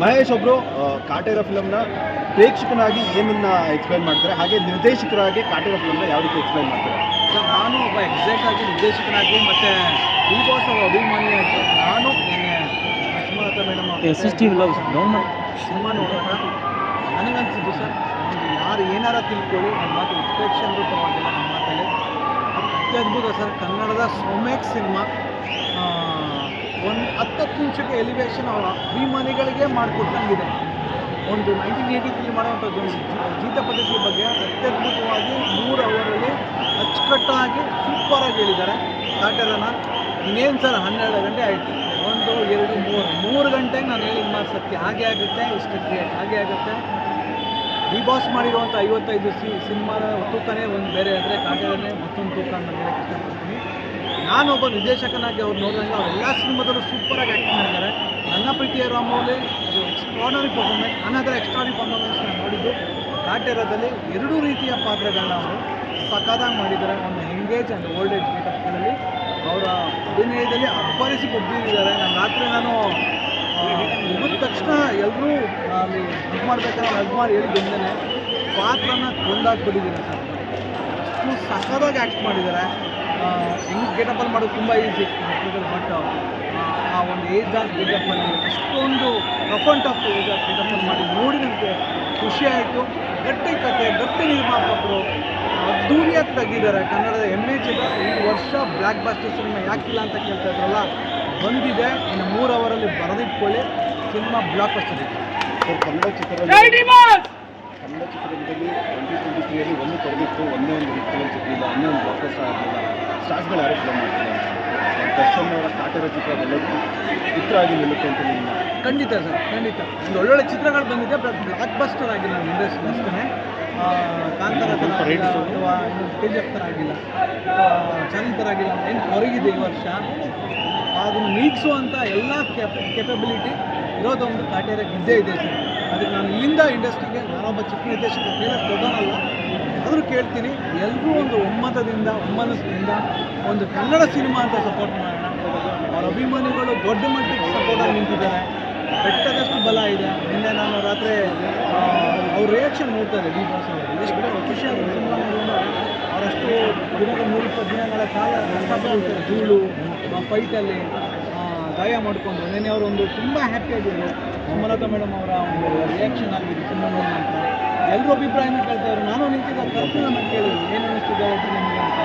ಮಹೇಶ್ ಒಬ್ಬರು ಕಾಟೇರ ಫಿಲಮ್ನ ಪ್ರೇಕ್ಷಕನಾಗಿ ಏನನ್ನ ಎಕ್ಸ್ಪ್ಲೈನ್ ಮಾಡ್ತಾರೆ, ಹಾಗೆ ನಿರ್ದೇಶಕರಾಗಿ ಕಾಟೇರ ಫಿಲಮ್ನ ಯಾವ ರೀತಿ ಎಕ್ಸ್ಪ್ಲೈನ್ ಮಾಡ್ತಾರೆ? ಸರ್, ನಾನು ಒಬ್ಬ ಎಕ್ಸಾಕ್ಟ್ ಆಗಿ ನಿರ್ದೇಶಕನಾಗಿ ಮತ್ತು ಬಿಗ್ ಬಾಸ್ ಅವರ ಅಭಿಮಾನಿಯಾಗಿ ನಾನು ನಿನ್ನೆ ಸುಮಲತಾ ಮೇಡಮ್ ಸಿನಿಮಾ ನೋಡೋಣ ನನಗನ್ಸಿದ್ದು ಸರ್, ಯಾರು ಏನಾರ ತಿಳ್ಕೊಳ್ಳಿ, ನನ್ನ ಮಾತು ಉತ್ಪ್ರೇಕ್ಷೆ ರೂಪವಾಗಿಲ್ಲ. ನಮ್ಮ ಮಾತಲ್ಲಿ ಅತ್ಯದ್ಭುತ ಸರ್. ಕನ್ನಡದ ಸೊಮ್ಯಾಕ್ ಸಿನಿಮಾ ಒಂದು 10 ನಿಮಿಷಕ್ಕೆ ಎಲಿವೇಶನ್ ಅವರ ಅಭಿಮಾನಿಗಳಿಗೆ ಮಾಡಿಕೊಟ್ಟಂಗಿದೆ. ಒಂದು 1983 ಮಾಡುವಂಥದ್ದು ಜೀತ ಪದ್ಧತಿ ಬಗ್ಗೆ ಅತ್ಯದ್ಭುತವಾಗಿ 3 ಅವರಲ್ಲಿ ಅಚ್ಚುಕಟ್ಟಾಗಿ ಸೂಪರಾಗಿ ಹೇಳಿದ್ದಾರೆ. ಕಾಟೇರನ ಇನ್ನೇನು ಸರ್ 12 ಗಂಟೆ ಆಯಿತು, 1, 2, 3 ಗಂಟೆಗೆ ನಾನು ಹೇಳಿದ ಮಾತು ಸತ್ಯ. ಹಾಗೆ ಆಗುತ್ತೆ, ಇಷ್ಟಕ್ಕೆ ಹಾಗೆ ಆಗುತ್ತೆ. ಬಿಗ್ ಬಾಸ್ ಮಾಡಿರುವಂಥ 55 ಸಿನಿಮಾದ ತೂಕನೇ ಒಂದು ಬೇರೆ ಆದರೆ ಕಾಟೇರನೇ ಮತ್ತೊಂದು ತೂಕ ಅಂತ ಹೇಳಕ್ಕೆ ಇಷ್ಟಪಡ್ತೀನಿ. ನಾನೊಬ್ಬ ನಿರ್ದೇಶಕನಾಗಿ ಅವ್ರು ನೋಡಿದಂಗೆ ಅವರೆಲ್ಲ ಸಿನಿಮಾದಲ್ಲೂ ಸೂಪರಾಗಿ ಆ್ಯಕ್ಟ್ ಮಾಡಿದ್ದಾರೆ. ನನ್ನ ಪ್ರೀತಿಯ ರಾಮೌಲಿ ಅದು ಎಕ್ಸ್ಟ್ರಾರ್ನರಿ ಪರ್ಫಾರ್ಮೆನ್ಸ್. ನನ್ನ ಹತ್ರ ಎಕ್ಸ್ಟ್ರಾರ್ನರಿ ಪರ್ಫಾರ್ಮೆನ್ಸ್ ನಾನು ನೋಡಿದ್ದು ಕಾಟೇರದಲ್ಲಿ 2 ರೀತಿಯ ಪಾತ್ರಗಳನ್ನ ಅವರು ಸಖತ್ತಾಗಿ ಮಾಡಿದ್ದಾರೆ. ಒಂದು ಎಂಗೇಜ್ ಆ್ಯಂಡ್ ಓಲ್ಡ್ ಏಜ್ ಮೇಕಪ್ಗಳಲ್ಲಿ ಅವರ ಅಭಿನಯದಲ್ಲಿ ಅಬ್ಬರಿಸಿ ಕೊಟ್ಟಿದ್ದಾರೆ. ನಾನು ಮುಗಿದ ತಕ್ಷಣ ಎಲ್ಲರೂ ಅಲ್ಲಿ ಹಗ್ ಮಾಡ್ಬೇಕಾದ್ರೆ ಹಗ್ ಮಾಡಿ ಹೇಳಿ ಬಂದೇನೆ ಪಾತ್ರನ ಕೊಂದಾಕ್ಬಿಟ್ಟಿದ್ದೀನಿ ಸರ್. ಅಷ್ಟು ಸಖತ್ತಾಗಿ ಆ್ಯಕ್ಟ್ ಮಾಡಿದ್ದಾರೆ. ಹೆಂಗೆ ಗೆಟಪಲ್ಲಿ ಮಾಡೋದು ತುಂಬ ಈಸಿ, ಬಟ್ ಆ ಒಂದು ಏಜ್ ಆಫ್ ಗೆಟಪ್ಪಲ್ಲಿ ಅಷ್ಟೊಂದು rough and tough age of ಗೆಟಪ್ಪಲ್ಲಿ ಮಾಡಿ ನೋಡಿ ನನಗೆ ಖುಷಿ ಆಯಿತು. ಗಟ್ಟಿ ಕತೆ, ಗಟ್ಟಿ ನಿರ್ಮಾಪಕರು ಅದ್ದೂರಿಯಾಗಿ ತೆಗಿದ್ದಾರೆ. ಕನ್ನಡದ ಹೆಮ್ಮೆ ಚಿತ್ರ ಈ ವರ್ಷ ಬ್ಲ್ಯಾಕ್ ಬಾಸ್ಟರ್ ಸಿನಿಮಾ ಯಾಕಿಲ್ಲ ಅಂತ ಕೇಳ್ತಾ ಇದ್ರಲ್ಲ, ಬಂದಿದೆ. ಇನ್ನು 3 ಅವರಲ್ಲಿ ಬರೆದಿಟ್ಕೊಳ್ಳಿ, ಸಿನಿಮಾ ಬ್ಲಾಕ್ ಬಸ್ಟರ್ ಇದೆ. ಕನ್ನಡ ಚಿತ್ರರಂಗದಲ್ಲಿ 2023ರಲ್ಲಿ ಒಂದು ತೊಡಗಿತ್ತು, ಒಂದೇ ಒಂದು ಫಿಲಮ್ ಸಿಗಲಿಲ್ಲ, ಒಂದೇ ಒಂದು ಬ್ಲಾಕ್ ಬಸ್ಟರ್ ಆಗಲಿಲ್ಲ. ಸ್ಟಾರ್ಸ್ಗಳು ಯಾರು ಫಿಲಮ್ ಮಾಡ್ತಾರೆ, ದರ್ಶನ್ ಅವರ ಕಾಟೇರ ಚಿತ್ರ ಎಲ್ಲರಿಗೂ ಚಿತ್ರ ಆಗಿ ನಿಲ್ಲುತ್ತೆ ಅಂತ ನಿಮ್ಮ ಖಂಡಿತ ಸರ್, ಖಂಡಿತ. ಒಂದು ಒಳ್ಳೊಳ್ಳೆ ಚಿತ್ರಗಳು ಬಂದಿದೆ, ಬಟ್ ಬ್ಲಾಕ್ ಬಸ್ಟರ್ ಆಗಿಲ್ಲ ಇಂಡಸ್ಟ್ರಿ ಅಷ್ಟೇ. ಕಾಂತಾರ ಥರ ಆಗಿಲ್ಲ, ಅಥವಾ ಇನ್ನು KGF ಥರ ಆಗಿಲ್ಲ, ಚಾನಲ್ ಥರ ಆಗಿಲ್ಲ. ಏನು ಹೊರಗಿದೆ ಈ ವರ್ಷ, ಅದನ್ನು ನೀಗಿಸುವಂಥ ಎಲ್ಲ ಕೆಪಬಿಲಿಟಿ ಇರೋದೊಂದು ಕಾಟೇರಕ್ಕೆ ಇದ್ದೇ ಇದೆ ಸರ್. ಅದಕ್ಕೆ ನಾನು ಇಲ್ಲಿಂದ ಇಂಡಸ್ಟ್ರಿಗೆ, ನಾನೊಬ್ಬ ಚಿಕ್ಕ ನಿರ್ದೇಶಕ ಕೇಳೋಕ್ಕೆ ದೊಡ್ಡವನಲ್ಲ, ಆದರೂ ಕೇಳ್ತೀನಿ, ಎಲ್ಲರೂ ಒಂದು ಒಮ್ಮನಸ್ಸಿನಿಂದ ಒಂದು ಕನ್ನಡ ಸಿನಿಮಾ ಅಂತ ಸಪೋರ್ಟ್ ಮಾಡೋಣ. ಅವ್ರ ಅಭಿಮಾನಿಗಳು ದೊಡ್ಡ ಮಟ್ಟಿಗೆ ಸಪೋರ್ಟಾಗಿ ನಿಂತಿದ್ದಾರೆ. ಬೆಟ್ಟದಷ್ಟು ಬಲ ಇದೆ. ನಿನ್ನೆ ನಾನು ರಾತ್ರಿ ಅವ್ರ ರಿಯಾಕ್ಷನ್ ನೋಡ್ತಾರೆ, ಬಿಗ್ ಬಾಸ್ ಅವರು ಎಷ್ಟು ಖುಷಿಯಾಗಿ ಸಿನಿಮಾ ನೋಡೋಣ. ಅವರಷ್ಟು ದಿನಗಳು 120 ದಿನಗಳ ಕಾಲ ಕಷ್ಟಪಡ್ತಾರೆ ಧೂಳು ಫೈಟಲ್ಲಿ ಗಾಯ ಮಾಡಿಕೊಂಡು. ನೆನ್ನೆ ಅವರೊಂದು ತುಂಬ ಹ್ಯಾಪಿಯಾಗಿದ್ದರು. ಸುಮಲತಾ ಮೇಡಮ್ ಅವರ ಒಂದು ರಿಯಾಕ್ಷನ್ ಆಗಿದೆ ಸಿನಿಮಾ ನೋಡಿದ ನಂತರ. ಎಲ್ಲರೂ ಅಭಿಪ್ರಾಯನ ಕೇಳ್ತಾಯಿದ್ರು. ನಾನು ನಿಂತಿದ್ದ ಕರ್ತವ್ಯನ ಕೇಳಿದ್ವಿ, ಏನು ಅನ್ನಿಸ್ತಿದೆ ನಿಮಗೆ ಅಂತ.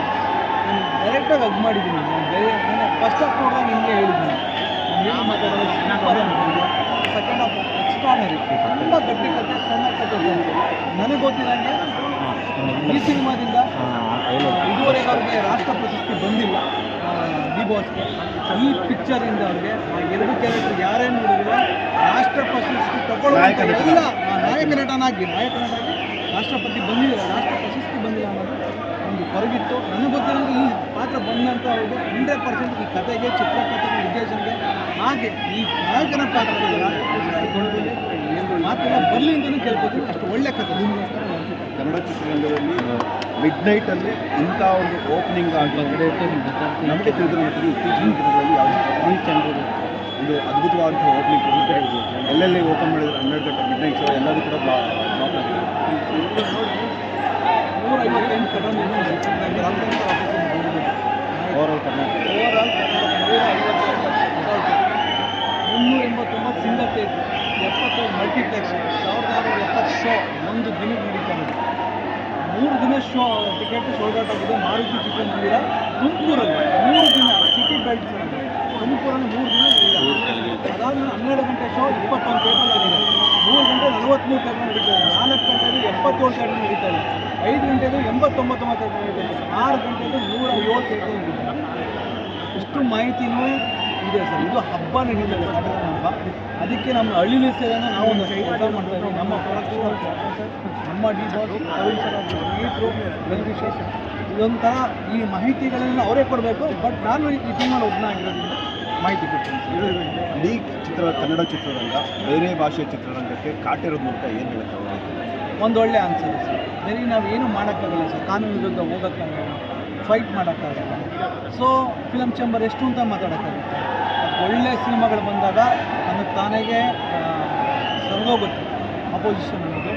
ನಾನು ಡೈರೆಕ್ಟಾಗಿ ಹಗ್ ಮಾಡಿದ್ದೀನಿ. ನಾನು ಫಸ್ಟ್ ಹಾಫ್ ನೋಡಿದಾಗ ನಿಮಗೆ ಹೇಳಿದ್ದೀನಿ, ಏನು ಮಾತಾಡೋದು ಸೆಕೆಂಡ್ ಹಾಫ್ ಎಕ್ಸ್ಟ್ರಾರ್ನರಿ, ತುಂಬ ಗಟ್ಟಿ ಕಥೆ, ಸಣ್ಣ ಕಥೆ. ನನಗೆ ಗೊತ್ತಿದ್ದಂಗೆ ಈ ಸಿನಿಮಾದಿಂದ ಇದುವರೆಗೆ ಅವ್ರಿಗೆ ರಾಷ್ಟ್ರ ಪ್ರಶಸ್ತಿ ಬಂದಿಲ್ಲ ಬಿಗ್ ಬಾಸ್ಗೆ. ಈ ಪಿಕ್ಚರಿಂದ ಅವ್ರಿಗೆ ಆ 2 ಕ್ಯಾರೆಕ್ಟರ್ ಯಾರೇನು ನೋಡಿದ್ರು ರಾಷ್ಟ್ರ ಪ್ರಶಸ್ತಿ ತಗೊಳ್ಳುವಂಥ ಎಲ್ಲ ನಾಯಕ ನಟನಾಗಿ ರಾಷ್ಟ್ರಪತಿ ಬಂದಿಲ್ಲ, ರಾಷ್ಟ್ರ ಪ್ರಶಸ್ತಿ ಬಂದಿಲ್ಲ ಅನ್ನೋದು ಒಂದು ಹೊರಗಿತ್ತು. ನನಗೆ ಗೊತ್ತಿರೋದು ಈ ಪಾತ್ರ ಬಂದಂಥ ಅವ್ರಿಗೆ 100% ಈ ಕಥೆಗೆ, ಚಿತ್ರಕಥೆಗೆ, ನಿರ್ದೇಶನಕ್ಕೆ, ಹಾಗೆ ಈ ನಾಯಕನ ಪಾತ್ರಕ್ಕೆ ರಾಷ್ಟ್ರ ಪ್ರಶಸ್ತಿ ಕೊಡೋದಿಲ್ಲ ಮಾತೆಲ್ಲ ಬರಲಿ ಅಂತಲೂ ಕೇಳ್ಕೊತೀನಿ. ಅಷ್ಟು ಒಳ್ಳೆ ಕಥೆ ನಿಮಗೋಸ್ಕರ ಕನ್ನಡ ಚಿತ್ರರಂಗದಲ್ಲಿ ಮಿಡ್ ನೈಟಲ್ಲಿ ಇಂಥ ಒಂದು ಓಪನಿಂಗ್ ಆಗಿ ನಮಗೆ ತಿಳಿದಿರೋ ಮಟ್ಟಿಗೆ ಇತ್ತೀಚಿನ ದಿನಗಳಲ್ಲಿ ಯಾವುದೇ ಒಂದು ಅದ್ಭುತವಾದಂಥ ಓಪನಿಂಗ್ ಕೊಡಲಿಕ್ಕೆ ಎಲ್ಲೆಲ್ಲಿ ಓಪನ್ ಮಾಡಿದ್ರೆ 12 ಗಂಟೆ ಮಿಡ್ ನೈಟ್ ಶೋ ಎಲ್ಲದೂ ಕೂಡ ಬ್ಲಾಕ್ ಆಗಿದೆ. 158 Kannada overall Karnataka 389 single theatre, 70 multiplex, 1670 show ಒಂದು ದಿನಕ್ಕೆ ನಡೀತಾ ಇದೆ. 3 ದಿನ ಶೋ ಟಿಕೆಟ್ ಸೋಲ್ಡ್ ಔಟ್ ಆಗಿದೆ. ಮಾರುತಿ ಚಿತ್ರಮಂದಿರ ತುಮಕೂರಲ್ಲಿ 3 ದಿನ, ಸಿಟಿ ಬೆಲ್ಟ್ ತುಮಕೂರಲ್ಲಿ 3 ದಿನ ಇಲ್ಲ. ಅದಾದಮೇಲೆ 12 ಗಂಟೆ ಶೋ 21 ಥಿಯೇಟರ್ ಆಗಿದೆ. 3 ಗಂಟೆ 43 ಥಿಯೇಟರ್ ನಡೀತಾ ಇದೆ. 4 ಗಂಟೆಗೆ 77 ಥಿಯೇಟರ್ ನಡೀತಾ ಇದೆ. 5 ಗಂಟೆಗೆ 89 ಥಿಯೇಟರ್ ನಡೀತಾ ಇದೆ. 6 ಗಂಟೆಗೆ 107 ಥಿಯೇಟರ್ ನಡೀತಾ ಇದೆ. ಇಷ್ಟು ಮಾಹಿತಿನೂ ಇದೆ ಸರ್. ಇದು ಹಬ್ಬ ನಡೀತದೆ, ಕನ್ನಡ ಹಬ್ಬ. ಅದಕ್ಕೆ ನಮ್ಮ ಹಳ್ಳಿ ಸೇವೆಯನ್ನು ನಾವು ಒಂದು ಕೆಲಸ ಮಾಡ್ತಾ ಇದ್ದೀವಿ. ನಮ್ಮ ಪ್ರೊಡಕ್ಷನ್, ನಮ್ಮ ಡಿ ಬಾಸ್, ಸ್ನೇಹಿತರು, ವೆಲ್ ವಿಶೇಷ ಇದೊಂಥರ ಈ ಮಾಹಿತಿಗಳನ್ನು ಅವರೇ ಕೊಡಬೇಕು. ಬಟ್ ನಾನು ಈ ಟೀಮಲ್ಲಿ ಒಬ್ಬನಾಗಿರೋದ್ರಿಂದ ಮಾಹಿತಿ ಕೊಡ್ತೀನಿ. ಇಡೀ ಕನ್ನಡ ಚಿತ್ರರಂಗ ಬೇರೆ ಭಾಷೆಯ ಚಿತ್ರರಂಗಕ್ಕೆ ಕಾಟಿರೋದ್ ಮೂಲಕ ಏನು ಹೇಳೋಕ್ಕಾಗಲ್ಲ? ಒಂದೊಳ್ಳೆ ಆನ್ಸರ್ ಸರ್. ಬರೀ ನಾವು ಏನು ಮಾಡೋಕ್ಕಾಗಲ್ಲ ಸರ್, ಕಾನೂನು ವಿರುದ್ಧ ಹೋಗೋಕ್ಕಾಗಲ್ಲ, ಫೈಟ್ ಮಾಡೋಕ್ಕಾಗಲ್ಲ. ಸೊ ಫಿಲಮ್ ಚೇಂಬರ್ ಎಷ್ಟು ಅಂತ ಮಾತಾಡೋಕ್ಕಾಗುತ್ತೆ. ಒಳ್ಳೆ ಸಿನಿಮಾಗಳು ಬಂದಾಗ ತನಗೆ ತಾನಾಗೆ ಆಗೋಗುತ್ತೆ ಅಪೋಸಿಷನ್ ಅನ್ನೋದು.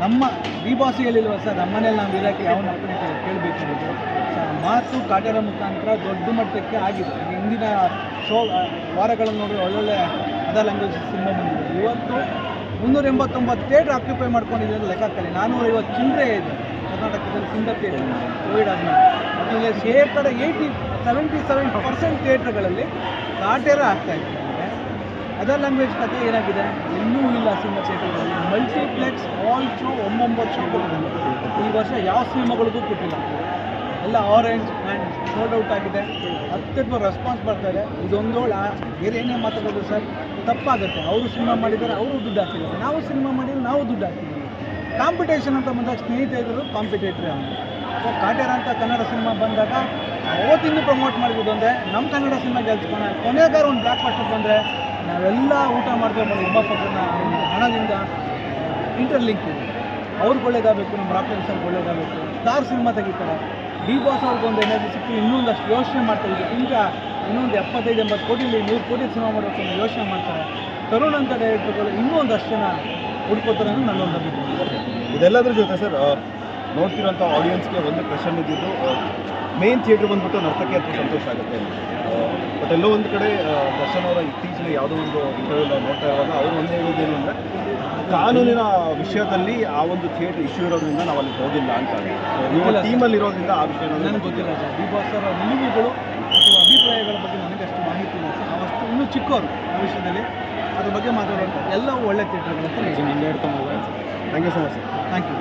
ನಮ್ಮ ಡಿ ಬಾಸ್ ಹೇಳಿಲ್ವ ಸರ್, ನಮ್ಮನೇಲಿ ನಾವು ಇರೋಕ್ಕೆ ಯಾವ ಅಪ್ಪಣೆ ಕೇಳಬೇಕಾಗಿದ್ದು ಸರ್, ಮಾತು ಕಾಟೇರ ಮುಖಾಂತರ ದೊಡ್ಡ ಮಟ್ಟಕ್ಕೆ ಆಗಿದೆ. ಈಗ ಹಿಂದಿನ ವಾರಗಳನ್ನು ನೋಡಿದ್ರೆ ಒಳ್ಳೊಳ್ಳೆ ಅದರ್ ಲ್ಯಾಂಗ್ವೇಜ್ ಸಿನಿಮಾ ಬಂದಿದೆ. ಇವತ್ತು 389 ಥಿಯೇಟ್ರ್ ಆಕ್ಯುಪೈ ಮಾಡ್ಕೊಂಡಿದೆ ಅಂತ ಲೆಕ್ಕಕ್ಕಲ್ಲಿ 450 ಚಿಲ್ಲರೆ ಇದೆ ಕರ್ನಾಟಕದಲ್ಲಿ ಸಿಂಗಲ್ ಥಿಯೇಟರ್ ಕೋವಿಡ್ ಆದಮೇಲೆ. ಅದರಲ್ಲಿ ಶೇಕಡ 77% ಥಿಯೇಟ್ರ್ಗಳಲ್ಲಿ ಕಾಟೇರ ಆಗ್ತಾ ಇದೆ. ಅದರ್ ಲ್ಯಾಂಗ್ವೇಜ್ ಕಥೆ ಏನಾಗಿದೆ ಇನ್ನೂ ಇಲ್ಲ. ಸಿನಿಮಾ ಥಿಯೇಟರ್ಗಳಲ್ಲಿ ಮಲ್ಟಿಪ್ಲೆಕ್ಸ್ ಆಲ್ ಶೋ 9 ಶೋ ಕೊಟ್ಟಿದ್ದಾರೆ. ಈ ವರ್ಷ ಯಾವ ಸಿನಿಮಾಗಳಿಗೂ ಕೊಟ್ಟಿಲ್ಲ. ಎಲ್ಲ ಆರೆಂಜ್ ಆ್ಯಂಡ್ ಸೋಲ್ಡ್ ಔಟ್ ಆಗಿದೆ. ಅತ್ಯದ್ಭುತ ರೆಸ್ಪಾನ್ಸ್ ಬರ್ತಾಯಿದೆ. ಇದೊಂದೋಳು ಬೇರೆ ಏನೇ ಮಾತಾಡೋದು ಸರ್ ತಪ್ಪಾಗುತ್ತೆ. ಅವರು ಸಿನಿಮಾ ಮಾಡಿದ್ದಾರೆ, ಅವರು ದುಡ್ಡು ಹಾಕಿದ್ದಾರೆ. ನಾವು ಸಿನಿಮಾ ಮಾಡಿದ್ರೆ ನಾವು ದುಡ್ಡು ಹಾಕಿದ್ದೀವಿ. ಕಾಂಪಿಟೇಷನ್ ಅಂತ ಬಂದಾಗ ಸ್ನೇಹಿತರು ಕಾಂಪಿಟೇಟ್ರಿ ಅಂತ. ಸೊ ಕಾಟೇರ ಅಂತ ಕನ್ನಡ ಸಿನಿಮಾ ಬಂದಾಗ ಅವತ್ತಿಂದ ಪ್ರಮೋಟ್ ಮಾಡಿದ್ದು ಅಂದರೆ ನಮ್ಮ ಕನ್ನಡ ಸಿನಿಮಾ ಗೆಲ್ಸ್ಕೊಳ ಕೊನೆಗಾರ ಒಂದು ಬ್ಲ್ಯಾಕ್ ಬಸ್ಟರ್ ಬಂದರೆ ನಾವೆಲ್ಲ ಊಟ ಮಾಡ್ಕೊಂಡು ಒಬ್ಬಪ್ಪನ ಹಣದಿಂದ ಇಂಟರ್ಲಿಂಕ್ ಇದೆ. ಅವ್ರಿಗೆ ಒಳ್ಳೇದಾಗಬೇಕು, ನಮ್ಮ ರಾಕೇಶ್ ಸರ್ಗೆ ಒಳ್ಳೇದಾಗಬೇಕು. ಸ್ಟಾರ್ ಸಿನಿಮಾ ತೆಗಿತಾರೆ. ಡಿ ಬಾಸ್ ಅವ್ರಿಗೊಂದು ಎನರ್ಜಿ ಸಿಕ್ಕಿ ಇನ್ನೊಂದಷ್ಟು ಯೋಚನೆ ಮಾಡ್ತಾರೆ. ಈಗ ಇನ್ನೊಂದು 75-80 ಕೋಟಿಲಿ 100 ಕೋಟಿ ಸಿನಿಮಾ ಮಾಡಬೇಕು ಅನ್ನೋ ಯೋಚನೆ ಮಾಡ್ತಾರೆ. ತರುಣ್ ಅಂತ ಡೈರೆಕ್ಟರ್ಗಳು ಇನ್ನೂ ಒಂದಷ್ಟು ಜನ ಹುಡ್ಕೋತಾರೆ ಅನ್ನೋ ನನ್ನೊಂದು ಅಭಿಪ್ರಾಯ. ಇದೆಲ್ಲದ್ರ ಜೊತೆ ಸರ್ ನೋಡ್ತಿರೋಂಥ ಆಡಿಯನ್ಸ್ಗೆ ಒಂದು ಕ್ವೆಶನ್ ಇದ್ದಿದ್ದು, ಮೇನ್ ಥಿಯೇಟ್ರ್ ಬಂದ್ಬಿಟ್ಟು ನರ್ತಕ್ಕೆ ಅಥವಾ ಸಂತೋಷ ಆಗುತ್ತೆ. ಬಟ್ ಎಲ್ಲೋ ಒಂದು ಕಡೆ ದರ್ಶನ್ ಅವರ ಇತ್ತೀಚಿನ ಯಾವುದೋ ಒಂದು ಇಂಟರ್ವ್ಯೂ ನಾವು ನೋಡ್ತಾ ಇರುವಾಗ ಅವರು ಒಂದು ಹೇಳೋದೇನು ಅಂದರೆ ಕಾನೂನಿನ ವಿಷಯದಲ್ಲಿ ಆ ಒಂದು ಥಿಯೇಟ್ರ್ ಇಶ್ಯೂ ಇರೋದ್ರಿಂದ ನಾವು ಅಲ್ಲಿ ಹೋಗಿಲ್ಲ ಅಂತ. ನಿಮ್ಮ ಟೀಮಲ್ಲಿ ಇರೋದ್ರಿಂದ ಆ ವಿಷಯ ನನಗೆ ಗೊತ್ತಿಲ್ಲ ಸರ್. ಡಿ ಬಾಸ್ ಅವರ ನಿಲುವುಗಳು ಅಥವಾ ಅಭಿಪ್ರಾಯಗಳ ಬಗ್ಗೆ ನನಗೆ ಅಷ್ಟು ಮಾಹಿತಿ ಇಲ್ಲ ಸರ್. ನಾವಷ್ಟು ಇನ್ನೂ ಚಿಕ್ಕವರು ಆ ವಿಷಯದಲ್ಲಿ ಅದ್ರ ಬಗ್ಗೆ ಮಾತಾಡೋದು. ಎಲ್ಲವೂ ಒಳ್ಳೆ ಥಿಯೇಟ್ರ್ಗಳು ಅಂತ thank you so much sir. Thank you.